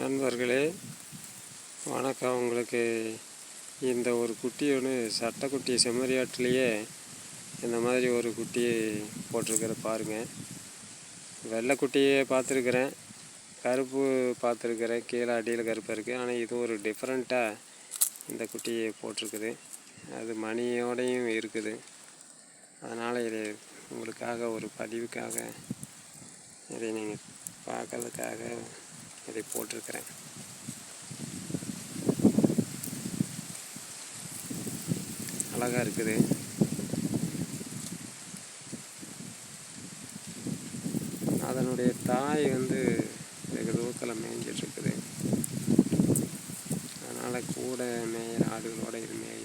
நண்பர்களே வணக்கம். உங்களுக்கு இந்த ஒரு குட்டி ஒன்று சட்டைக்குட்டி செம்மறியாட்டிலேயே இந்த மாதிரி ஒரு குட்டியை போட்டிருக்கிற பாருங்கள். வெள்ளைக்குட்டியே பார்த்துருக்குறேன், கருப்பு பார்த்துருக்குறேன், கீழே அடியில் கருப்பாக இருக்குது. ஆனால் இது ஒரு டிஃப்ரெண்ட்டாக இந்த குட்டியை போட்டிருக்குது. அது மணியோடையும் இருக்குது. அதனால் இது உங்களுக்காக ஒரு பதிவுக்காக இதை நீங்கள் பார்க்கறதுக்காக இதை போட்டிருக்கிறேன். அழகாக இருக்குது. அதனுடைய தாய் வெகு தூரத்தில் மேய்ஞ்சிட்ருக்குது. அதனால் கூட மேயிற ஆடுகளோடு இது மேயும்.